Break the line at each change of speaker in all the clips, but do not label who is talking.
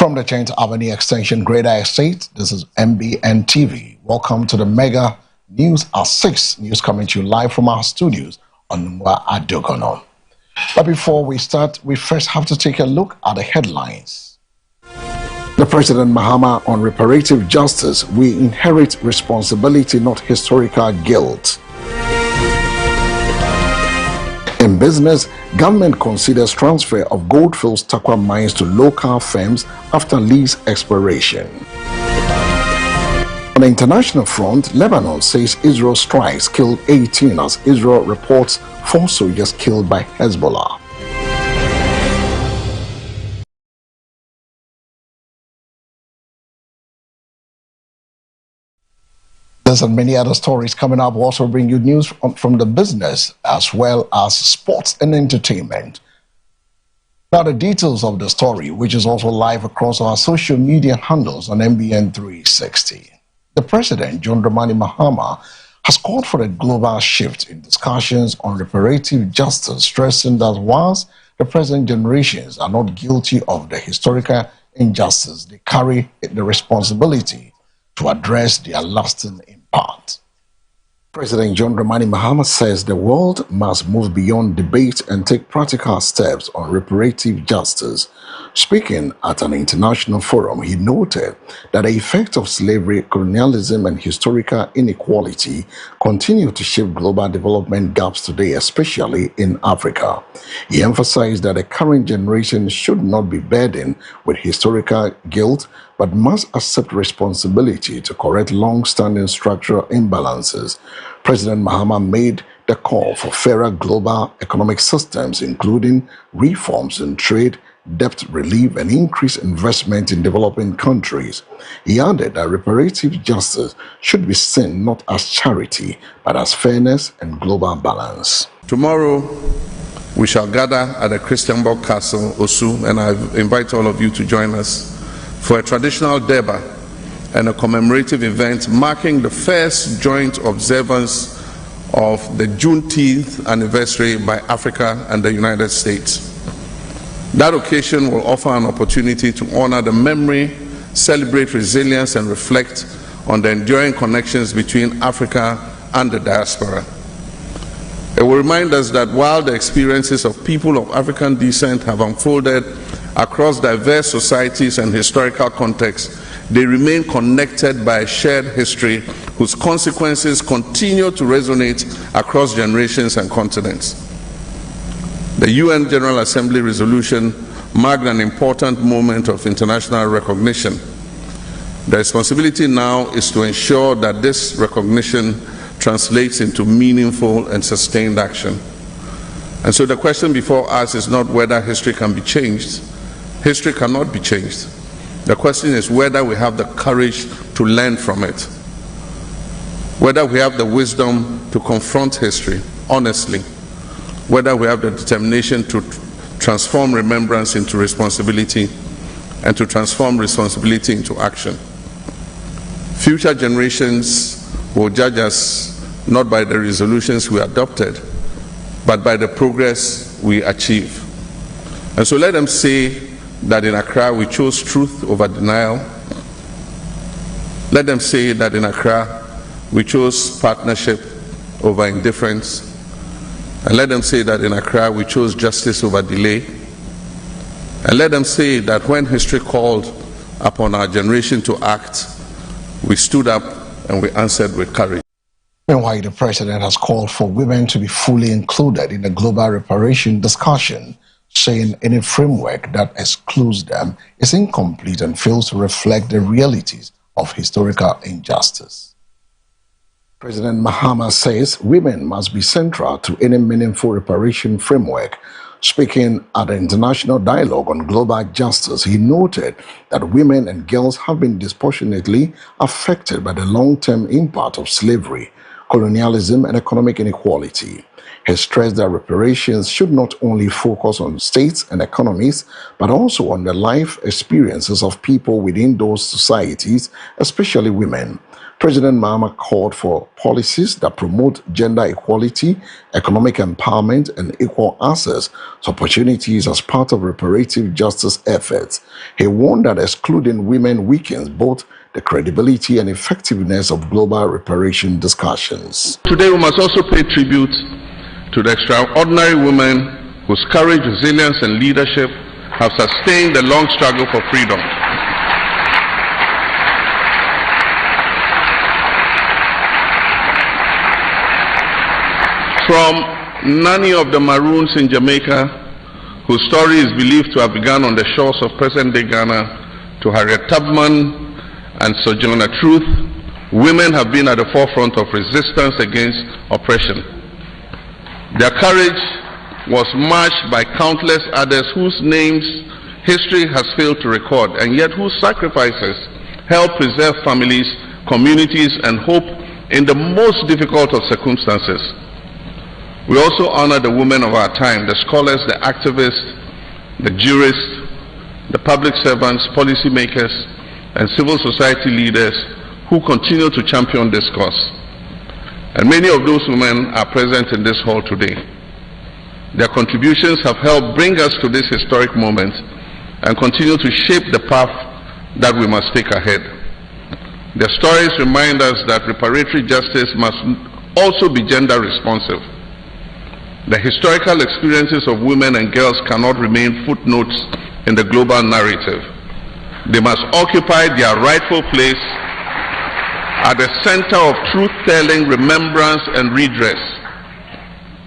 From the 10th Avenue Extension Greater Estate, this is MBN TV. Welcome to the Mega News at 6. News coming to you live from our studios on Nwa Adogono. But before we start, we first have to take a look at the headlines. The President Mahama on reparative justice. We inherit responsibility, not historical guilt. In business, government considers transfer of Goldfields Tarkwa mines to local firms after lease expiration. On the international front, Lebanon says Israel strikes killed 18 as Israel reports 4 soldiers killed by Hezbollah. This and many other stories coming up. We'll also bring you news from the business as well as sports and entertainment. Now the details of the story, which is also live across our social media handles on MBN 360. The President, John Dramani Mahama, has called for a global shift in discussions on reparative justice, stressing that whilst the present generations are not guilty of the historical injustice, they carry the responsibility to address their lasting impact. President John Dramani Mahama says the world must move beyond debate and take practical steps on reparative justice. Speaking at an international forum, he noted that the effects of slavery, colonialism, and historical inequality continue to shape global development gaps today, especially in Africa. He emphasized that the current generation should not be burdened with historical guilt, but must accept responsibility to correct long-standing structural imbalances. President Mahama made the call for fairer global economic systems, including reforms in trade, debt relief, and increased investment in developing countries. He added that reparative justice should be seen not as charity, but as fairness and global balance.
Tomorrow, we shall gather at the Christianborg Castle, Osu, and I invite all of you to join us for a traditional Durbar and a commemorative event marking the first joint observance of the Juneteenth anniversary by Africa and the United States. That occasion will offer an opportunity to honor the memory, celebrate resilience, and reflect on the enduring connections between Africa and the diaspora. It will remind us that while the experiences of people of African descent have unfolded across diverse societies and historical contexts, they remain connected by a shared history whose consequences continue to resonate across generations and continents. The UN General Assembly resolution marked an important moment of international recognition. The responsibility now is to ensure that this recognition translates into meaningful and sustained action. And so the question before us is not whether history can be changed. History cannot be changed. The question is whether we have the courage to learn from it, whether we have the wisdom to confront history honestly, whether we have the determination to transform remembrance into responsibility and to transform responsibility into action. Future generations will judge us not by the resolutions we adopted, but by the progress we achieve. And so let them say that in Accra we chose truth over denial. Let them say that in Accra we chose partnership over indifference. And let them say that in Accra we chose justice over delay. And let them say that when history called upon our generation to act, we stood up and we answered with courage.
Meanwhile, the President has called for women to be fully included in the global reparation discussion, saying any framework that excludes them is incomplete and fails to reflect the realities of historical injustice. President Mahama says women must be central to any meaningful reparation framework. Speaking at the International Dialogue on Global Justice, he noted that women and girls have been disproportionately affected by the long-term impact of slavery, colonialism, and economic inequality. He stressed that reparations should not only focus on states and economies, but also on the life experiences of people within those societies, especially women. President Mahama called for policies that promote gender equality, economic empowerment, and equal access to opportunities as part of reparative justice efforts. He warned that excluding women weakens both the credibility and effectiveness of global reparation discussions.
Today we must also pay tribute to the extraordinary women whose courage, resilience, and leadership have sustained the long struggle for freedom. From Nanny of the Maroons in Jamaica, whose story is believed to have begun on the shores of present-day Ghana, to Harriet Tubman and Sojourner Truth, women have been at the forefront of resistance against oppression. Their courage was matched by countless others whose names history has failed to record, and yet whose sacrifices helped preserve families, communities, and hope in the most difficult of circumstances. We also honor the women of our time, the scholars, the activists, the jurists, the public servants, policymakers, and civil society leaders who continue to champion this cause. And many of those women are present in this hall today. Their contributions have helped bring us to this historic moment and continue to shape the path that we must take ahead. Their stories remind us that reparatory justice must also be gender responsive. The historical experiences of women and girls cannot remain footnotes in the global narrative. They must occupy their rightful place at the center of truth-telling, remembrance, and redress.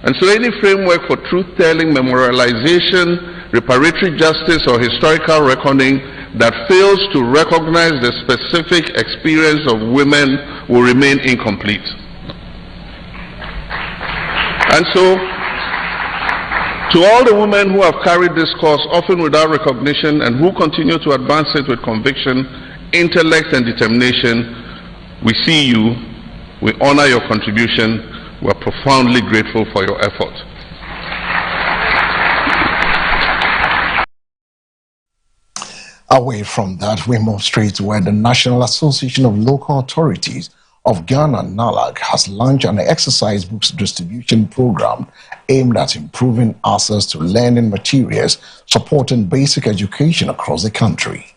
And so any framework for truth-telling, memorialization, reparatory justice, or historical reckoning that fails to recognize the specific experience of women will remain incomplete. And so, to all the women who have carried this cause, often without recognition, and who continue to advance it with conviction, intellect, and determination, we see you, we honor your contribution, we are profoundly grateful for your effort.
Away from that, we move straight to where the National Association of Local Authorities of Ghana, NALAG, has launched an exercise books distribution program aimed at improving access to learning materials, supporting basic education across the country.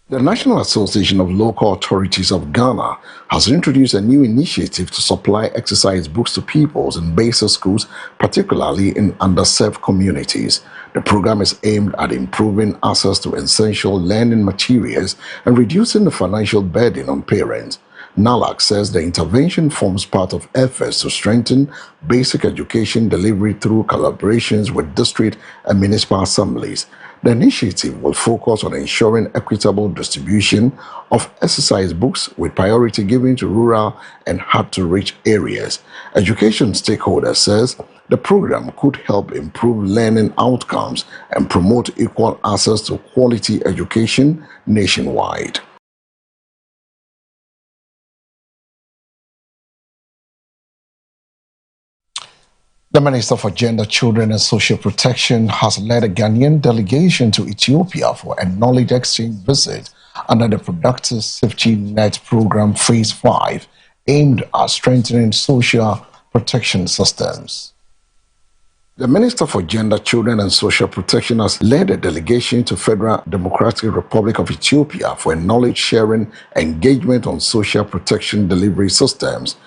The National Association of Local Authorities of Ghana has introduced a new initiative to supply exercise books to pupils in basic schools, particularly in underserved communities. The program is aimed at improving access to essential learning materials and reducing the financial burden on parents. NALAG says the intervention forms part of efforts to strengthen basic education delivery through collaborations with district and municipal assemblies. The initiative will focus on ensuring equitable distribution of exercise books with priority given to rural and hard-to-reach areas. Education stakeholders says the program could help improve learning outcomes and promote equal access to quality education nationwide. The Minister for Gender, Children and Social Protection has led a Ghanaian delegation to Ethiopia for a knowledge exchange visit under the Productive Safety Net Program Phase 5, aimed at strengthening social protection systems. The Minister for Gender, Children and Social Protection has led a delegation to Federal Democratic Republic of Ethiopia for a knowledge-sharing engagement on social protection delivery systems.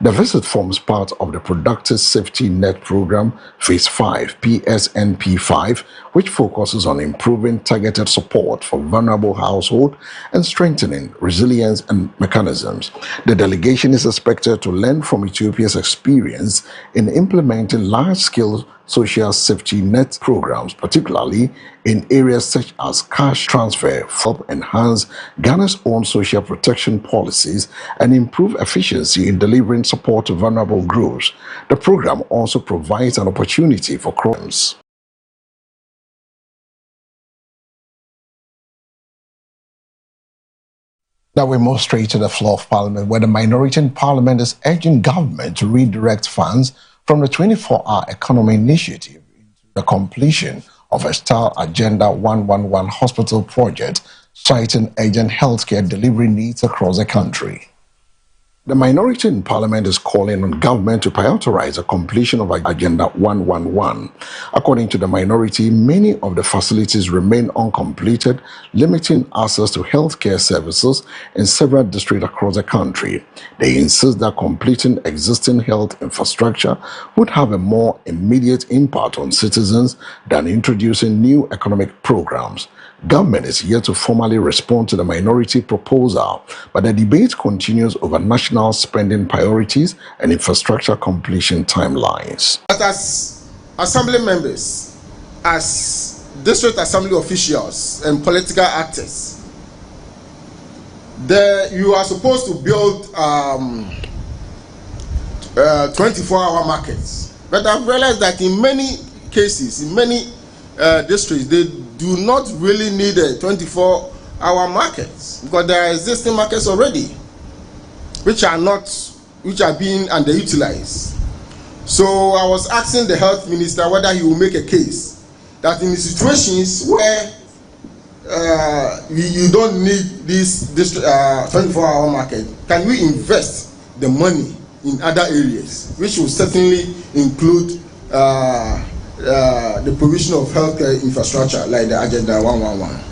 The visit forms part of the Productive Safety Net Program Phase 5, PSNP5, which focuses on improving targeted support for vulnerable households and strengthening resilience and mechanisms. The delegation is expected to learn from Ethiopia's experience in implementing large-scale social safety net programs, particularly in areas such as cash transfer, help enhance Ghana's own social protection policies and improve efficiency in delivering support to vulnerable groups. The program also provides an opportunity for crimes. Now we move straight to the floor of Parliament, where the minority in Parliament is urging government to redirect funds from the 24-hour economy initiative into the completion of a Star Agenda 111 hospital project citing urgent healthcare delivery needs across the country. The minority in Parliament is calling on government to prioritize the completion of Agenda 111. According to the minority, many of the facilities remain uncompleted, limiting access to healthcare services in several districts across the country. They insist that completing existing health infrastructure would have a more immediate impact on citizens than introducing new economic programs. Government is yet to formally respond to the minority proposal, but the debate continues over national spending priorities and infrastructure completion timelines.
But as assembly members, as district assembly officials and political actors, you are supposed to build 24-hour markets. But I've realized that in many cases, in many districts, they do not really need a 24-hour markets because there are existing markets already, which are being underutilized. So I was asking the health minister whether he will make a case that in situations where you don't need this 24-hour market, can we invest the money in other areas, which will certainly include the provision of healthcare infrastructure like the Agenda 111.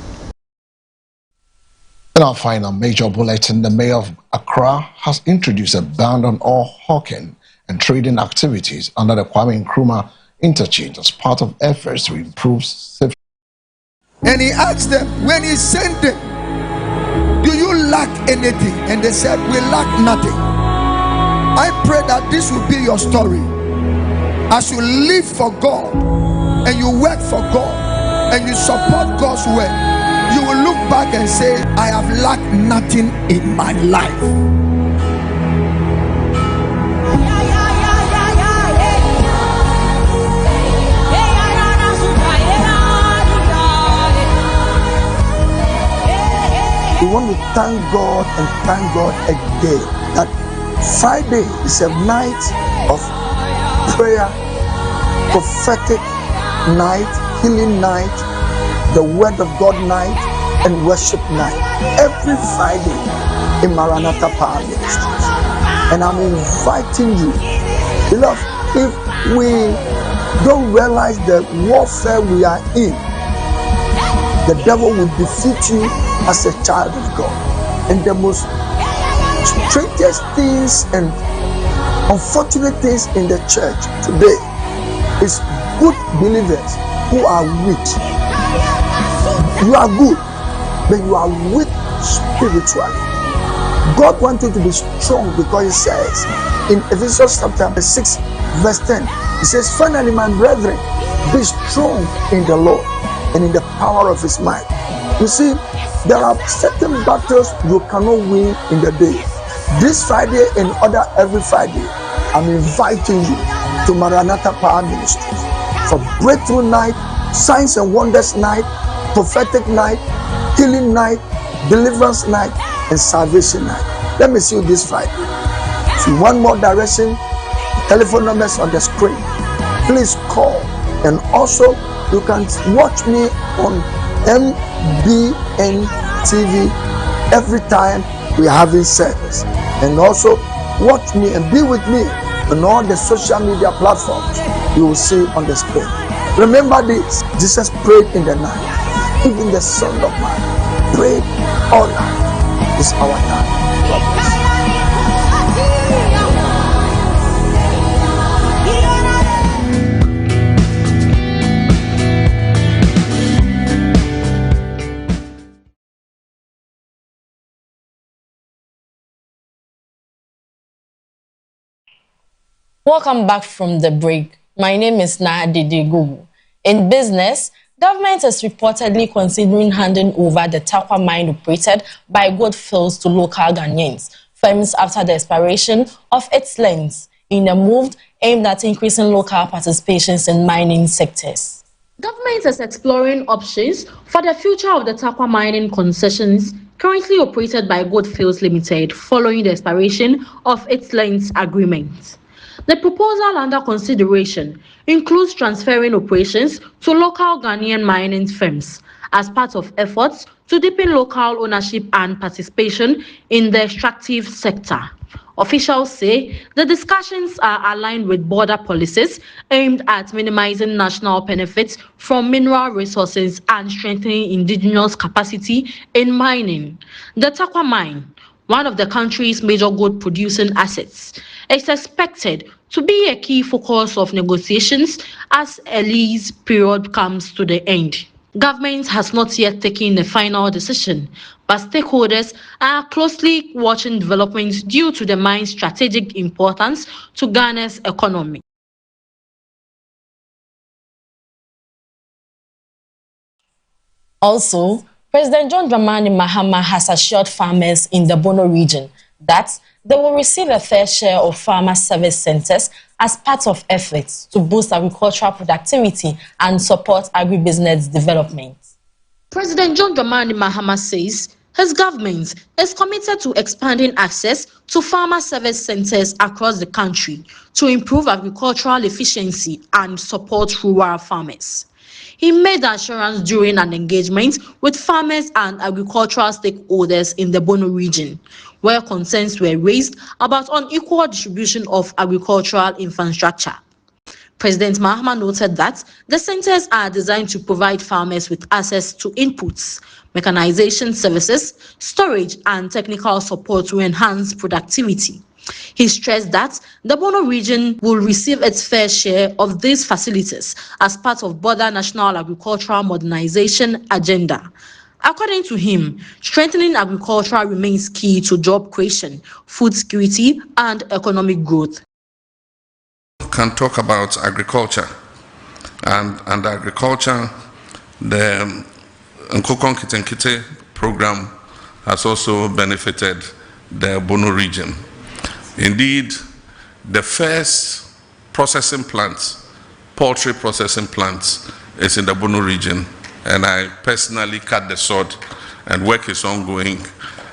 In our final major bulletin, the mayor of Accra has introduced a ban on all hawking and trading activities under the Kwame Nkrumah interchange as part of efforts to improve safety.
And he asked them, when he sent them, do you lack anything? And they said, we lack nothing. I pray that this will be your story. As you live for God and you work for God and you support God's work, you will look back and say, I have lacked nothing in my life. We want to thank God and thank God again that Friday is a night of prayer, prophetic night, healing night, the word of God night, and worship night. Every Friday in Maranatha Power Ministries. And I'm inviting you, beloved, if we don't realize the warfare we are in, the devil will defeat you as a child of God. And the most strangest things and unfortunate things in the church today is good believers who are weak. You are good, but you are weak spiritually. God wants you to be strong because he says in Ephesians chapter 6 verse 10, he says, finally, my brethren, be strong in the Lord and in the power of his might. You see, there are certain battles you cannot win in the day. This Friday and every Friday, I'm inviting you to Maranatha Power Ministries for breakthrough night, signs and wonders night, prophetic night, healing night, deliverance night, and salvation night. Let me see you this Friday. If you want more direction, telephone numbers on the screen. Please call. And also, you can watch me on MBN TV every time we are having service. And also, watch me and be with me on all the social media platforms you will see on the screen. Remember this, Jesus prayed in the night. Even the Son of Man prayed all night. It's our time. God bless.
Welcome back from the break. My name is Naadede Gugu. In business, government is reportedly considering handing over the Tarkwa mine operated by Goldfields to local Ghanaians, firms after the expiration of its length, in a move aimed at increasing local participations in mining sectors.
Government is exploring options for the future of the Tarkwa mining concessions currently operated by Goldfields Limited following the expiration of its length agreement. The proposal under consideration includes transferring operations to local Ghanaian mining firms as part of efforts to deepen local ownership and participation in the extractive sector. Officials say the discussions are aligned with border policies aimed at minimizing national benefits from mineral resources and strengthening indigenous capacity in mining. The Tarkwa mine, one of the country's major gold producing assets, is expected to be a key focus of negotiations as a lease period comes to the end. Government has not yet taken a final decision, but stakeholders are closely watching developments due to the mine's strategic importance to Ghana's economy.
Also, President John Dramani Mahama has assured farmers in the Bono region that they will receive a fair share of farmer service centers as part of efforts to boost agricultural productivity and support agribusiness development.
President John Dramani Mahama says his government is committed to expanding access to farmer service centers across the country to improve agricultural efficiency and support rural farmers. He made the assurance during an engagement with farmers and agricultural stakeholders in the Bono region, where concerns were raised about unequal distribution of agricultural infrastructure. President Mahama noted that the centers are designed to provide farmers with access to inputs, mechanization services, storage, and technical support to enhance productivity. He stressed that the Bono region will receive its fair share of these facilities as part of Border National Agricultural Modernization Agenda. According to him, strengthening agriculture remains key to job creation, food security, and economic growth.
Can talk about agriculture and agriculture. The Nkokon Kitenkite program has also benefited the Bono region. Indeed, the first processing plant, poultry processing plant, is in the Bono region, and I personally cut the sod, and work is ongoing.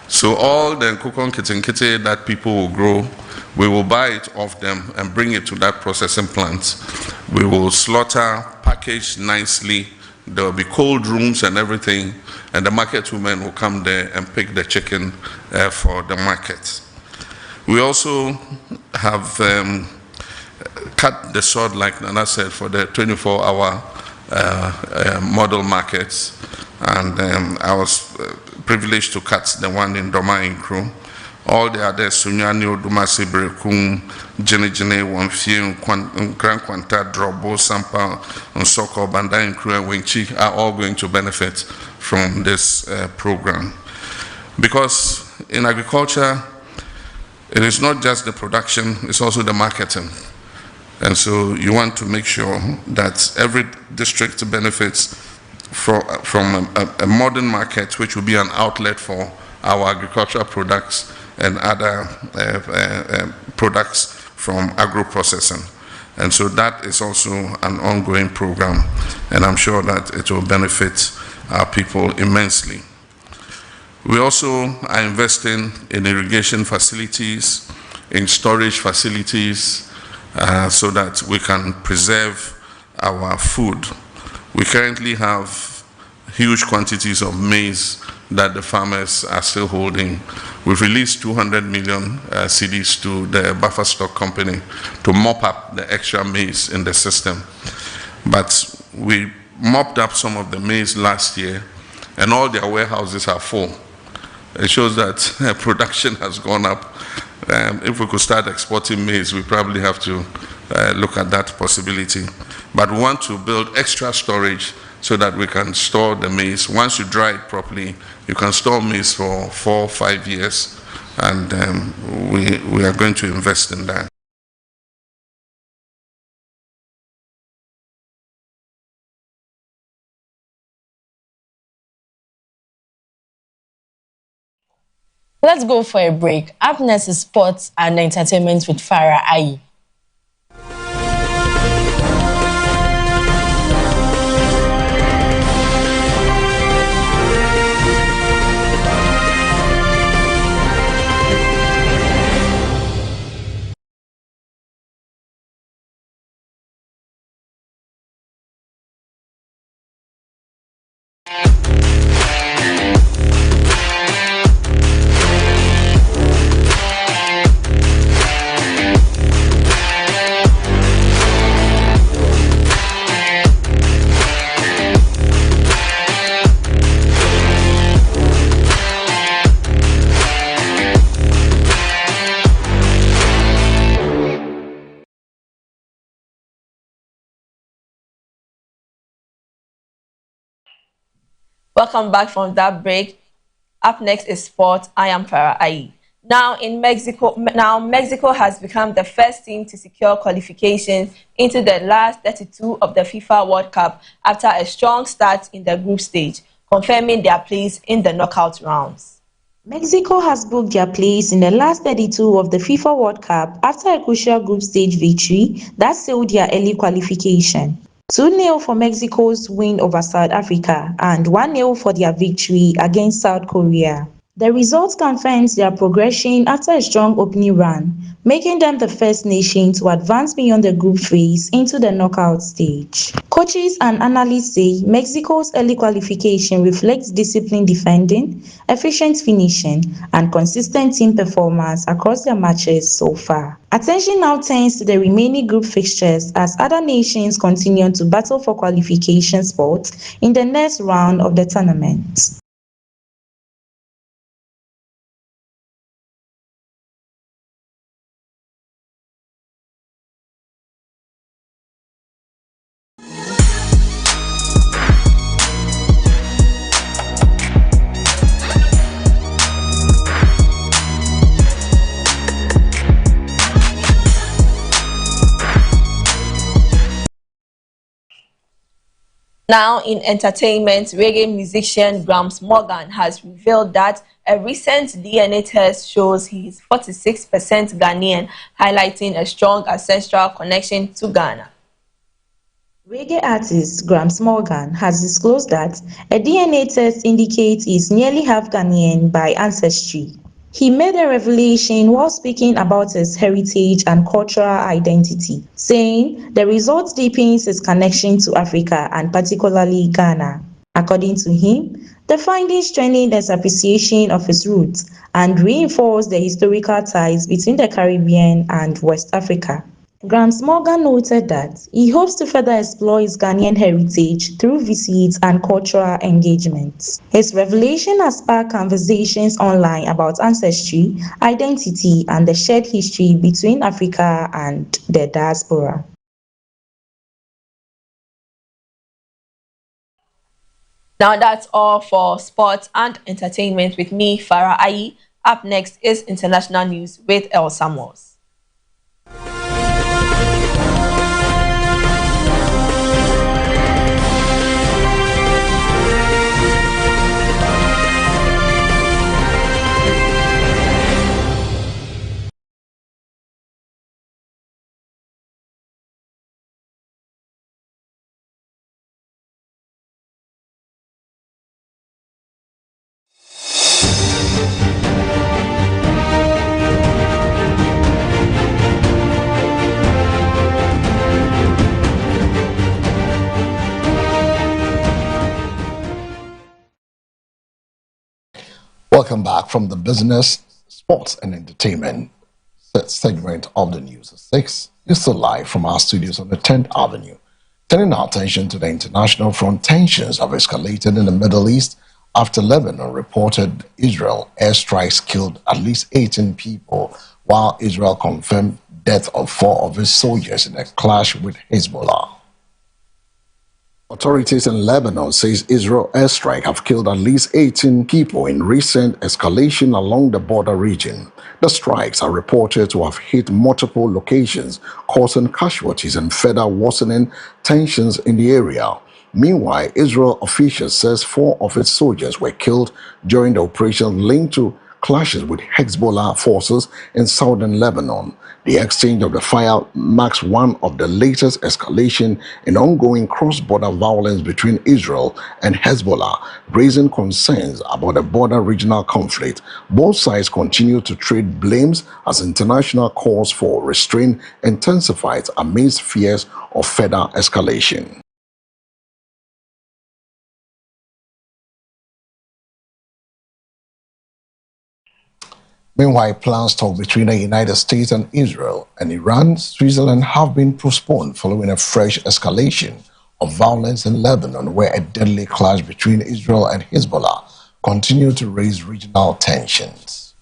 So all the Nkokon Kitenkite that people will grow, we will buy it off them and bring it to that processing plant. We will slaughter, package nicely. There will be cold rooms and everything, and the market women will come there and pick the chicken for the market. We also have cut the sod, like Nana said, for the 24-hour model markets, and I was privileged to cut the one in Doma Inkru. All the others, Sunyani, Odumasi, Brekum, Jene, Wamfie, Grand Quanta, Drobo, Sampa, Nsoko, Banda Inkru, and Winchi are all going to benefit from this program. Because in agriculture, it is not just the production, it's also the marketing. And so you want to make sure that every district benefits from a modern market, which will be an outlet for our agricultural products and other products from agro-processing. And so that is also an ongoing program, and I'm sure that it will benefit our people immensely. We also are investing in irrigation facilities, in storage facilities, so that we can preserve our food. We currently have huge quantities of maize that the farmers are still holding. We've released 200 million cedis to the buffer stock company to mop up the extra maize in the system. But we mopped up some of the maize last year, and all their warehouses are full. It shows that production has gone up. If we could start exporting maize, we probably have to look at that possibility. But we want to build extra storage so that we can store the maize. Once you dry it properly, you can store maize for 4 or 5 years, and we are going to invest in that.
Let's go for a break. Up next is sports and entertainment with Farah Ayi.
Welcome back from that break. Up next is sport. I am Farah Ayi. Now Mexico has become the first team to secure qualifications into the last 32 of the FIFA World Cup after a strong start in the group stage, confirming their place in the knockout rounds.
Mexico has booked their place in the last 32 of the FIFA World Cup after a crucial group stage victory that sealed their early qualification. 2-0 for Mexico's win over South Africa and 1-0 for their victory against South Korea. The result confirms their progression after a strong opening run, making them the first nation to advance beyond the group phase into the knockout stage. Coaches and analysts say Mexico's early qualification reflects disciplined defending, efficient finishing, and consistent team performance across their matches so far. Attention now turns to the remaining group fixtures as other nations continue to battle for qualification spots in the next round of the tournament.
Now in entertainment, reggae musician Grams Morgan has revealed that a recent DNA test shows he is 46% Ghanaian, highlighting a strong ancestral connection to Ghana.
Reggae artist Grams Morgan has disclosed that a DNA test indicates he is nearly half Ghanaian by ancestry. He made the revelation while speaking about his heritage and cultural identity, saying the result deepens his connection to Africa and particularly Ghana. According to him, the findings strengthened his appreciation of his roots and reinforced the historical ties between the Caribbean and West Africa. Grams Morgan noted that he hopes to further explore his Ghanaian heritage through visits and cultural engagements. His revelation has sparked conversations online about ancestry, identity, and the shared history between Africa and the diaspora.
Now that's all for sports and entertainment with me, Farah Ayi. Up next is international news with El Samuels.
Welcome back from the business, sports and entertainment segment of the News at 6. You're still live from our studios on the 10th Avenue. Turning our attention to the international front, tensions have escalated in the Middle East after Lebanon reported Israel airstrikes killed at least 18 people, while Israel confirmed death of 4 of its soldiers in a clash with Hezbollah. Authorities in Lebanon says Israel airstrike have killed at least 18 people in recent escalation along the border region. The strikes are reported to have hit multiple locations, causing casualties and further worsening tensions in the area. Meanwhile, Israel officials says 4 of its soldiers were killed during the operation linked to clashes with Hezbollah forces in southern Lebanon. The exchange of the fire marks one of the latest escalation in ongoing cross-border violence between Israel and Hezbollah, raising concerns about the border regional conflict. Both sides continue to trade blames as international calls for restraint intensifies amidst fears of further escalation. Meanwhile, plans talk between the United States and Israel and Iran, Switzerland have been postponed following a fresh escalation of violence in Lebanon, where a deadly clash between Israel and Hezbollah continued to raise regional tensions.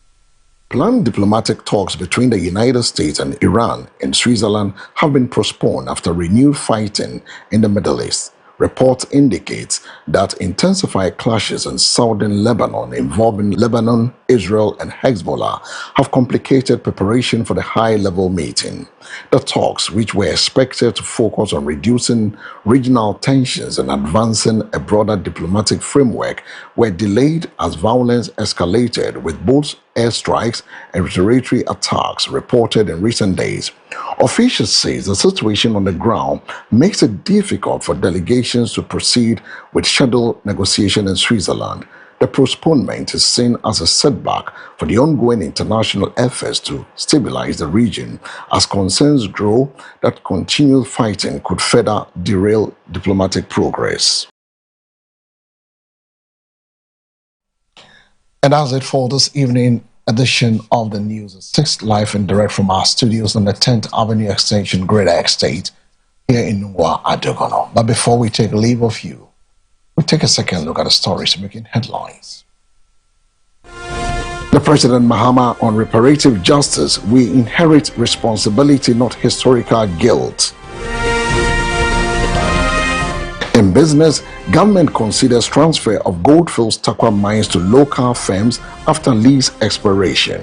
Planned diplomatic talks between the United States and Iran in Switzerland have been postponed after renewed fighting in the Middle East. Reports indicate that intensified clashes in southern Lebanon involving Lebanon, Israel, and Hezbollah have complicated preparation for the high-level meeting. The talks, which were expected to focus on reducing regional tensions and advancing a broader diplomatic framework, were delayed as violence escalated, with both airstrikes and retaliatory attacks reported in recent days. Officials say the situation on the ground makes it difficult for delegations to proceed with scheduled negotiation in Switzerland. The postponement is seen as a setback for the ongoing international efforts to stabilize the region, as concerns grow that continued fighting could further derail diplomatic progress. And that's it for this evening edition of the news. 6 live and direct from our studios on the 10th Avenue Extension, Greater Estate, here in Nungua, Adogono. But before we take leave of you, we'll take a second look at the stories making headlines. The President Mahama on reparative justice: we inherit responsibility, not historical guilt. In business, government considers transfer of Goldfields Tarkwa mines to local firms after lease expiration.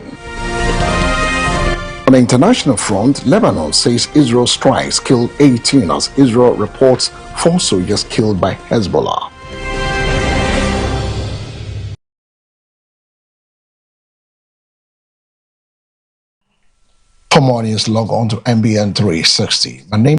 On the international front, Lebanon says Israel strikes killed 18 as Israel reports 4 soldiers killed by Hezbollah. For more news, log on to MBN 360. My name